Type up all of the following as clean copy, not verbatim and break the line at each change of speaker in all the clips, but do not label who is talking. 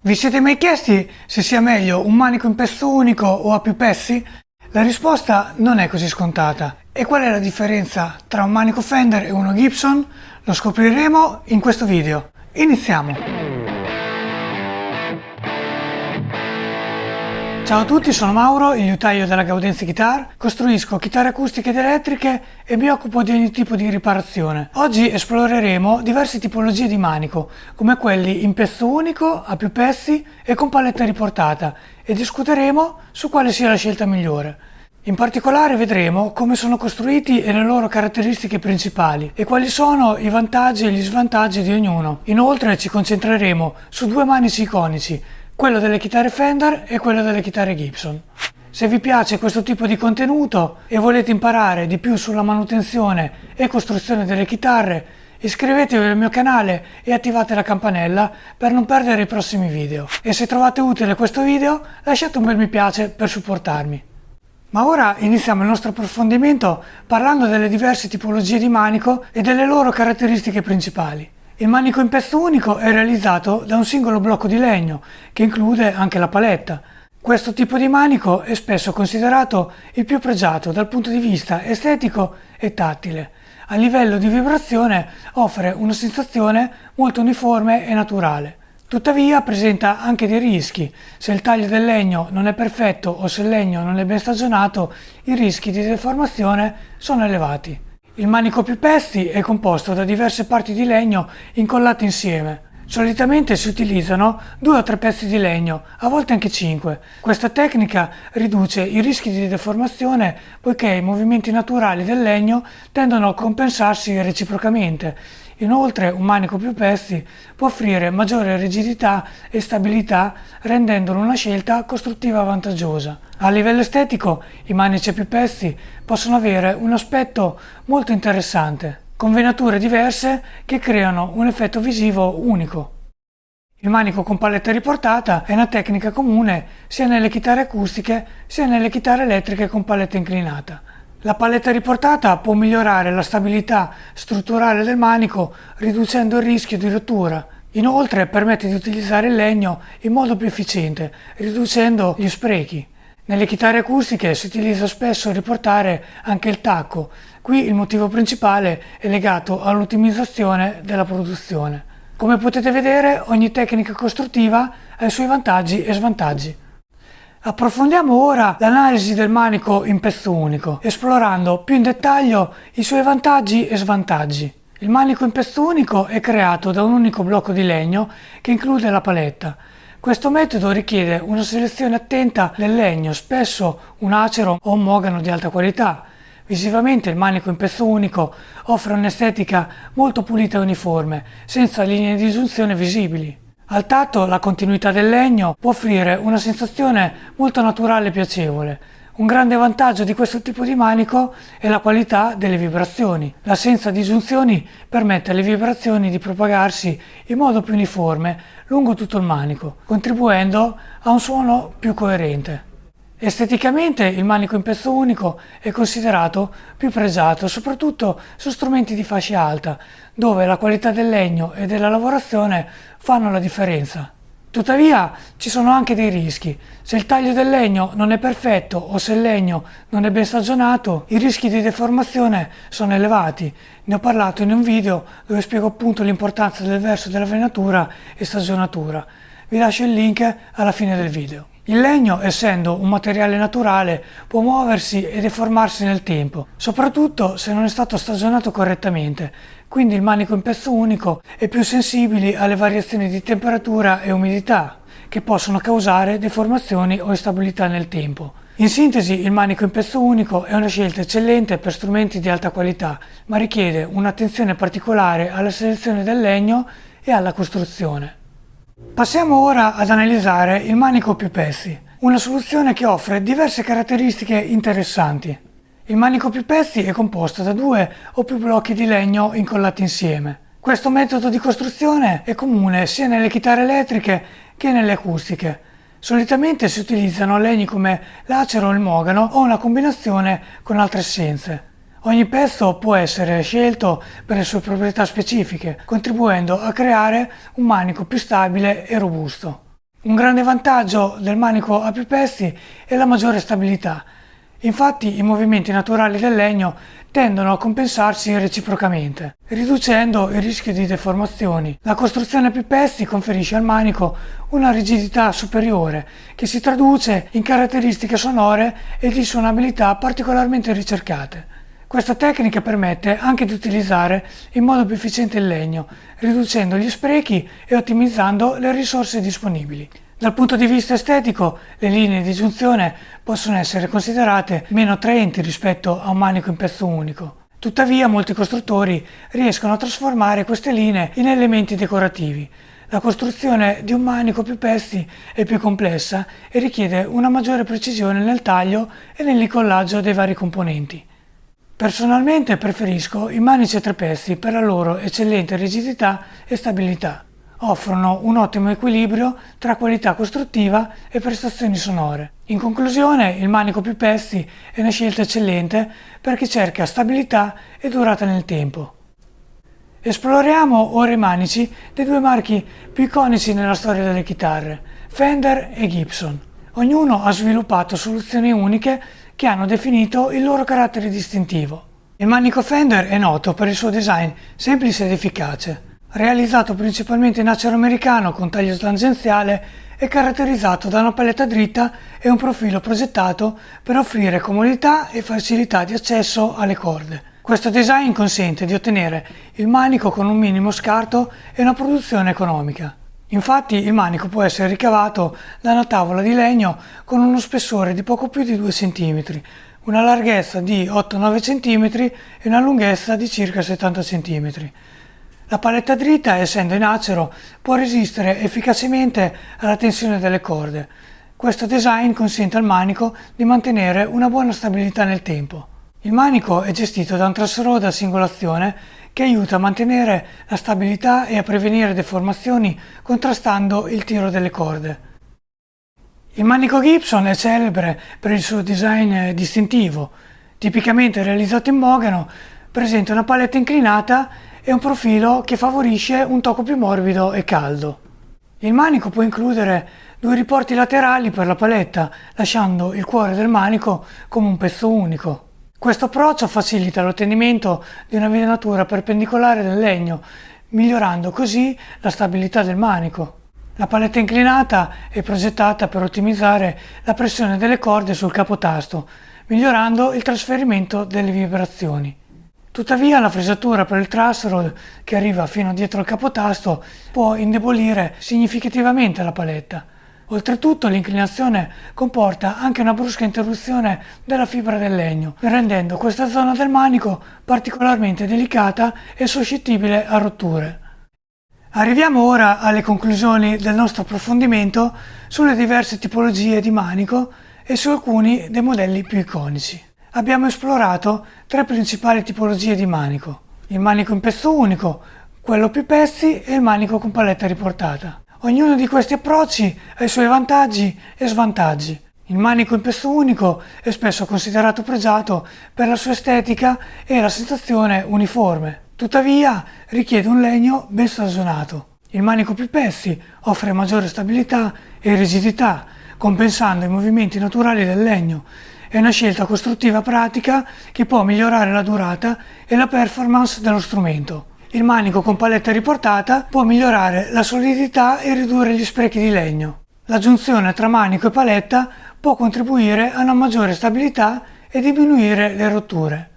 Vi siete mai chiesti se sia meglio un manico in pezzo unico o a più pezzi? La risposta non è così scontata. E qual è la differenza tra un manico Fender e uno Gibson? Lo scopriremo in questo video. Iniziamo! Ciao a tutti, sono Mauro, il liutaio della Gaudenzi Guitar. Costruisco chitarre acustiche ed elettriche e mi occupo di ogni tipo di riparazione. Oggi esploreremo diverse tipologie di manico, come quelli in pezzo unico, a più pezzi e con paletta riportata, e discuteremo su quale sia la scelta migliore. In particolare vedremo come sono costruiti e le loro caratteristiche principali e quali sono i vantaggi e gli svantaggi di ognuno. Inoltre ci concentreremo su due manici iconici, quello delle chitarre Fender e quello delle chitarre Gibson. Se vi piace questo tipo di contenuto e volete imparare di più sulla manutenzione e costruzione delle chitarre, iscrivetevi al mio canale e attivate la campanella per non perdere i prossimi video. E se trovate utile questo video, lasciate un bel mi piace per supportarmi. Ma ora iniziamo il nostro approfondimento parlando delle diverse tipologie di manico e delle loro caratteristiche principali. Il manico in pezzo unico è realizzato da un singolo blocco di legno, che include anche la paletta. Questo tipo di manico è spesso considerato il più pregiato dal punto di vista estetico e tattile. A livello di vibrazione offre una sensazione molto uniforme e naturale. Tuttavia presenta anche dei rischi. Se il taglio del legno non è perfetto o se il legno non è ben stagionato, i rischi di deformazione sono elevati. Il manico più pezzi è composto da diverse parti di legno incollate insieme. Solitamente si utilizzano 2 o 3 pezzi di legno, a volte anche 5. Questa tecnica riduce i rischi di deformazione poiché i movimenti naturali del legno tendono a compensarsi reciprocamente. Inoltre un manico più pezzi può offrire maggiore rigidità e stabilità rendendolo una scelta costruttiva vantaggiosa. A livello estetico i manici a più pezzi possono avere un aspetto molto interessante, con venature diverse che creano un effetto visivo unico. Il manico con paletta riportata è una tecnica comune sia nelle chitarre acustiche sia nelle chitarre elettriche con paletta inclinata. La paletta riportata può migliorare la stabilità strutturale del manico riducendo il rischio di rottura. Inoltre permette di utilizzare il legno in modo più efficiente, riducendo gli sprechi. Nelle chitarre acustiche si utilizza spesso riportare anche il tacco. Qui il motivo principale è legato all'ottimizzazione della produzione. Come potete vedere, ogni tecnica costruttiva ha i suoi vantaggi e svantaggi. Approfondiamo ora l'analisi del manico in pezzo unico, esplorando più in dettaglio i suoi vantaggi e svantaggi. Il manico in pezzo unico è creato da un unico blocco di legno che include la paletta. Questo metodo richiede una selezione attenta del legno, spesso un acero o un mogano di alta qualità. Visivamente il manico in pezzo unico offre un'estetica molto pulita e uniforme, senza linee di giunzione visibili. Al tatto la continuità del legno può offrire una sensazione molto naturale e piacevole. Un grande vantaggio di questo tipo di manico è la qualità delle vibrazioni. L'assenza di giunzioni permette alle vibrazioni di propagarsi in modo più uniforme lungo tutto il manico, contribuendo a un suono più coerente. Esteticamente il manico in pezzo unico è considerato più pregiato soprattutto su strumenti di fascia alta, dove la qualità del legno e della lavorazione fanno la differenza. Tuttavia ci sono anche dei rischi. Se il taglio del legno non è perfetto o se il legno non è ben stagionato, i rischi di deformazione sono elevati. Ne ho parlato in un video dove spiego appunto l'importanza del verso della venatura e stagionatura. Vi lascio il link alla fine del video. Il legno, essendo un materiale naturale, può muoversi e deformarsi nel tempo, soprattutto se non è stato stagionato correttamente, quindi il manico in pezzo unico è più sensibile alle variazioni di temperatura e umidità, che possono causare deformazioni o instabilità nel tempo. In sintesi, il manico in pezzo unico è una scelta eccellente per strumenti di alta qualità, ma richiede un'attenzione particolare alla selezione del legno e alla costruzione. Passiamo ora ad analizzare il manico più pezzi, una soluzione che offre diverse caratteristiche interessanti. Il manico più pezzi è composto da 2 o più blocchi di legno incollati insieme. Questo metodo di costruzione è comune sia nelle chitarre elettriche che nelle acustiche. Solitamente si utilizzano legni come l'acero o il mogano o una combinazione con altre essenze. Ogni pezzo può essere scelto per le sue proprietà specifiche, contribuendo a creare un manico più stabile e robusto. Un grande vantaggio del manico a più pezzi è la maggiore stabilità. Infatti i movimenti naturali del legno tendono a compensarsi reciprocamente, riducendo il rischio di deformazioni. La costruzione a più pezzi conferisce al manico una rigidità superiore, che si traduce in caratteristiche sonore e di suonabilità particolarmente ricercate. Questa tecnica permette anche di utilizzare in modo più efficiente il legno, riducendo gli sprechi e ottimizzando le risorse disponibili. Dal punto di vista estetico, le linee di giunzione possono essere considerate meno attraenti rispetto a un manico in pezzo unico. Tuttavia, molti costruttori riescono a trasformare queste linee in elementi decorativi. La costruzione di un manico più pezzi è più complessa e richiede una maggiore precisione nel taglio e nell'incollaggio dei vari componenti. Personalmente preferisco i manici a tre pezzi per la loro eccellente rigidità e stabilità. Offrono un ottimo equilibrio tra qualità costruttiva e prestazioni sonore. In conclusione, il manico più pezzi è una scelta eccellente per chi cerca stabilità e durata nel tempo. Esploriamo ora i manici dei due marchi più iconici nella storia delle chitarre, Fender e Gibson. Ognuno ha sviluppato soluzioni uniche che hanno definito il loro carattere distintivo. Il manico Fender è noto per il suo design semplice ed efficace. Realizzato principalmente in acero americano con taglio tangenziale, è caratterizzato da una paletta dritta e un profilo progettato per offrire comodità e facilità di accesso alle corde. Questo design consente di ottenere il manico con un minimo scarto e una produzione economica. Infatti il manico può essere ricavato da una tavola di legno con uno spessore di poco più di 2 cm, una larghezza di 8-9 cm e una lunghezza di circa 70 cm. La paletta dritta, essendo in acero, può resistere efficacemente alla tensione delle corde. Questo design consente al manico di mantenere una buona stabilità nel tempo. Il manico è gestito da un truss-rod a singolazione che aiuta a mantenere la stabilità e a prevenire deformazioni contrastando il tiro delle corde. Il manico Gibson è celebre per il suo design distintivo, tipicamente realizzato in mogano, presenta una paletta inclinata e un profilo che favorisce un tocco più morbido e caldo. Il manico può includere 2 riporti laterali per la paletta, lasciando il cuore del manico come un pezzo unico. Questo approccio facilita l'ottenimento di una venatura perpendicolare del legno, migliorando così la stabilità del manico. La paletta inclinata è progettata per ottimizzare la pressione delle corde sul capotasto, migliorando il trasferimento delle vibrazioni. Tuttavia la fresatura per il truss-rod, che arriva fino dietro al capotasto, può indebolire significativamente la paletta. Oltretutto l'inclinazione comporta anche una brusca interruzione della fibra del legno, rendendo questa zona del manico particolarmente delicata e suscettibile a rotture. Arriviamo ora alle conclusioni del nostro approfondimento sulle diverse tipologie di manico e su alcuni dei modelli più iconici. Abbiamo esplorato 3 principali tipologie di manico: il manico in pezzo unico, quello più pezzi e il manico con paletta riportata. Ognuno di questi approcci ha i suoi vantaggi e svantaggi. Il manico in pezzo unico è spesso considerato pregiato per la sua estetica e la sensazione uniforme. Tuttavia richiede un legno ben stagionato. Il manico più pezzi offre maggiore stabilità e rigidità, compensando i movimenti naturali del legno. È una scelta costruttiva pratica che può migliorare la durata e la performance dello strumento. Il manico con paletta riportata può migliorare la solidità e ridurre gli sprechi di legno. La giunzione tra manico e paletta può contribuire a una maggiore stabilità e diminuire le rotture.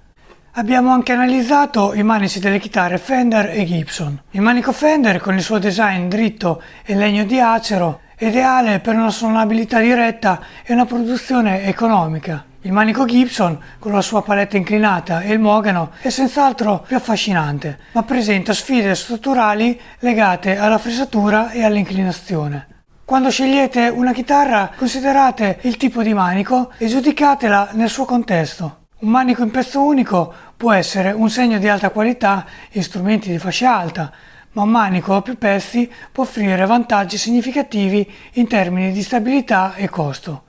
Abbiamo anche analizzato i manici delle chitarre Fender e Gibson. Il manico Fender, con il suo design dritto e legno di acero, è ideale per una suonabilità diretta e una produzione economica. Il manico Gibson, con la sua paletta inclinata e il mogano, è senz'altro più affascinante, ma presenta sfide strutturali legate alla fresatura e all'inclinazione. Quando scegliete una chitarra, considerate il tipo di manico e giudicatela nel suo contesto. Un manico in pezzo unico può essere un segno di alta qualità in strumenti di fascia alta, ma un manico a più pezzi può offrire vantaggi significativi in termini di stabilità e costo.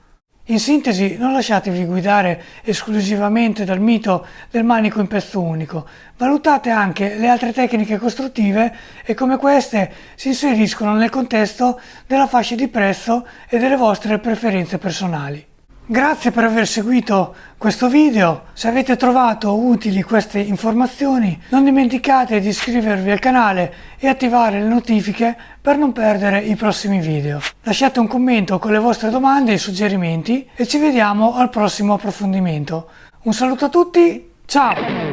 In sintesi, non lasciatevi guidare esclusivamente dal mito del manico in pezzo unico, valutate anche le altre tecniche costruttive e come queste si inseriscono nel contesto della fascia di prezzo e delle vostre preferenze personali. Grazie per aver seguito questo video, se avete trovato utili queste informazioni non dimenticate di iscrivervi al canale e attivare le notifiche per non perdere i prossimi video. Lasciate un commento con le vostre domande e suggerimenti e ci vediamo al prossimo approfondimento. Un saluto a tutti, ciao!